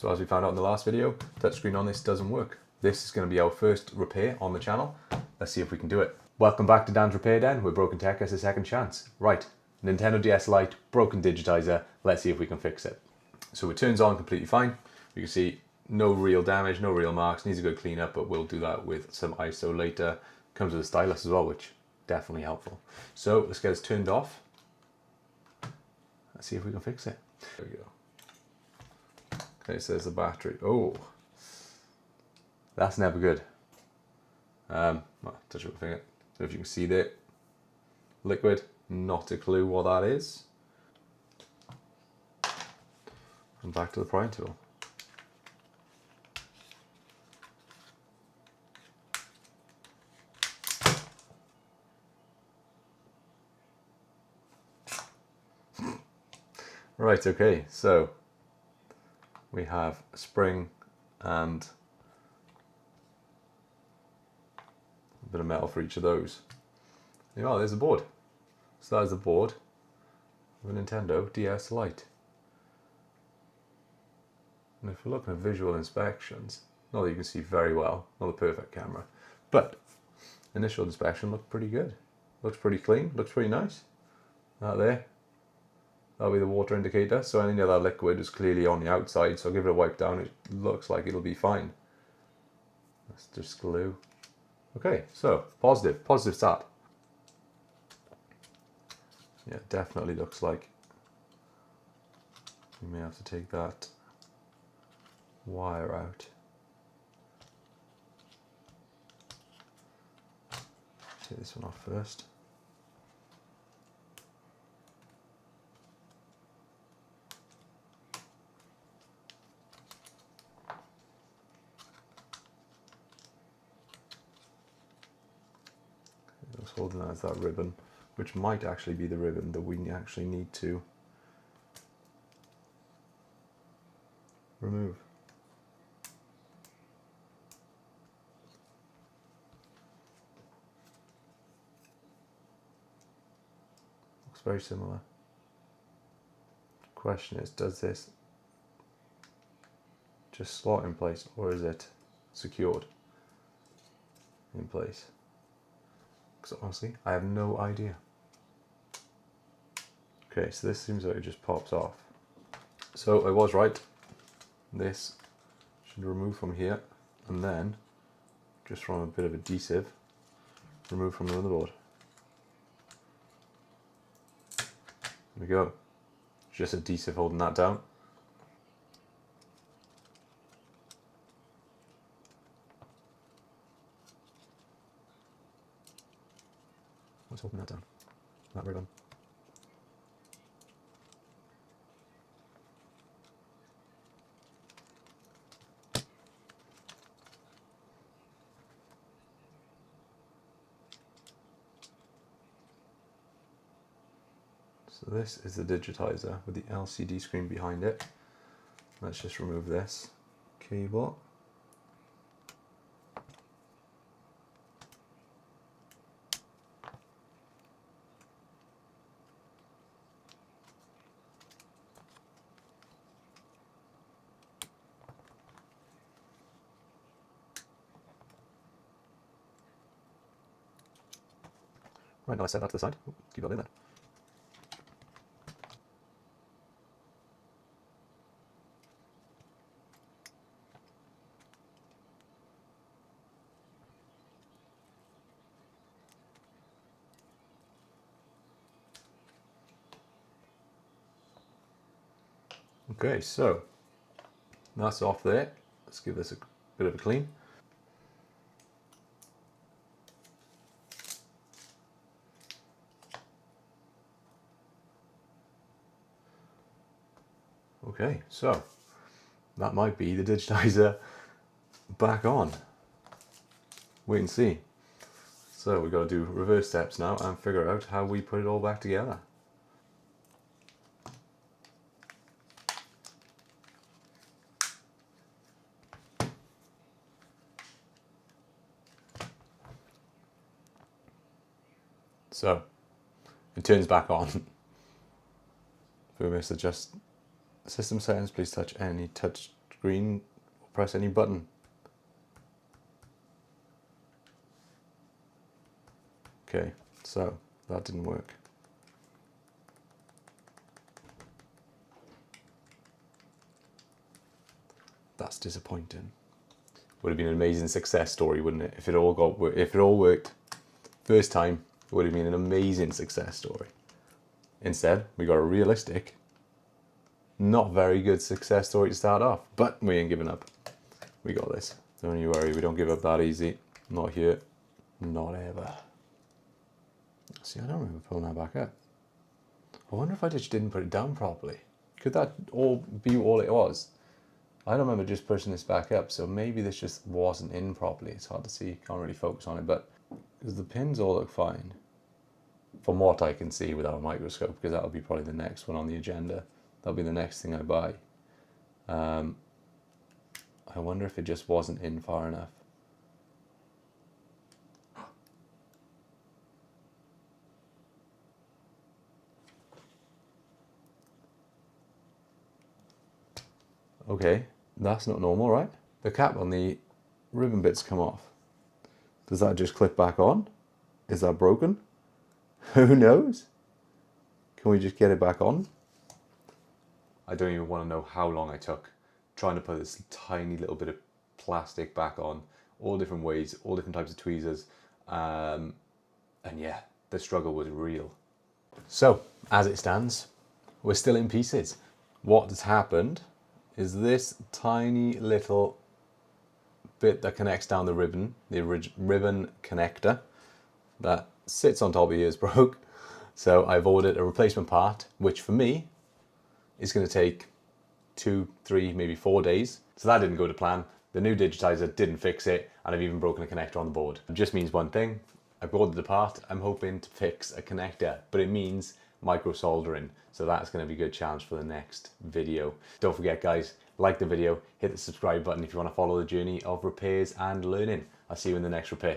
So as we found out in the last video, touchscreen on this doesn't work. This is going to be our first repair on the channel. Let's see if we can do it. Welcome back to Dan's Repair Den, where broken tech has a second chance. Right, Nintendo DS Lite, broken Digitizer. Let's see if we can fix it. So it turns on completely fine. You can see no real damage, no real marks. Needs a good cleanup, but we'll do that with some ISO later. Comes with a stylus as well, which definitely helpful. So let's get this turned off. Let's see if we can fix it. There we go. Okay, so there's the battery. Oh, that's never good. Well, touch it with a finger. So if you can see that liquid, not a clue what that is. And back to the prying tool. Right, okay, so we have a spring and a bit of metal for each of those. Oh, there's the board. So that is the board of a Nintendo DS Lite. And if we're looking at visual inspections, not that you can see very well, not a perfect camera, but initial inspection looked pretty good. Looks pretty clean, looks pretty nice. That there. That'll be the water indicator, so any of that liquid is clearly on the outside, so I'll give it a wipe down. It looks like it'll be fine. Let's just glue. Okay, so positive start. Yeah, definitely looks like you may have to take that wire out. Take this one off first. Just holding that as that ribbon, which might actually be the ribbon that we actually need to remove. Looks very similar. Question is, does this just slot in place, or is it secured in place? Because honestly, I have no idea. Okay, so this seems like it just pops off. So I was right. This should remove from here, and then just from a bit of adhesive, remove from the motherboard. There we go. Just adhesive holding that down. Let's open that down. That ribbon. So this is the digitizer with the LCD screen behind it. Let's just remove this cable. Right, now I set that to the side. Ooh, keep that in there. Okay, so that's off there. Let's give this a bit of a clean. Okay, so that might be the digitizer back on. Wait and see. So we've got to do reverse steps now and figure out how we put it all back together. So it turns back on. If we miss adjust system settings, please touch any touch screen, press any button. Okay, so that didn't work. That's disappointing. Would have been an amazing success story, wouldn't it? If it all worked first time, it would have been an amazing success story. Instead, we got a realistic, not very good success story to start off, but we ain't giving up. We got this. Don't you worry, we don't give up that easy. Not here, not ever. See, I don't remember pulling that back up. I wonder if I just didn't put it down properly. Could that all be all it was? I don't remember just pushing this back up, so maybe this just wasn't in properly. It's hard to see, can't really focus on it, but because the pins all look fine. From what I can see without a microscope, because that'll be probably the next one on the agenda. That'll be the next thing I buy. I wonder if it just wasn't in far enough. Okay, that's not normal, right? The cap on the ribbon bits come off. Does that just clip back on? Is that broken? Who knows? Can we just get it back on? I don't even want to know how long I took trying to put this tiny little bit of plastic back on, all different ways, all different types of tweezers. And yeah, the struggle was real. So, as it stands, we're still in pieces. What has happened is this tiny little bit that connects down the ribbon ribbon connector that sits on top of here is broke. So I've ordered a replacement part, which for me is going to take 2, 3, maybe 4 days. So that didn't go to plan. The new Digitizer didn't fix it, and I've even broken a connector on the board. It just means one thing. I've ordered the part. I'm hoping to fix a connector, but it means micro soldering. So that's going to be a good challenge for the next video. Don't forget, guys, like the video, hit the subscribe button if you want to follow the journey of repairs and learning. I'll see you in the next repair.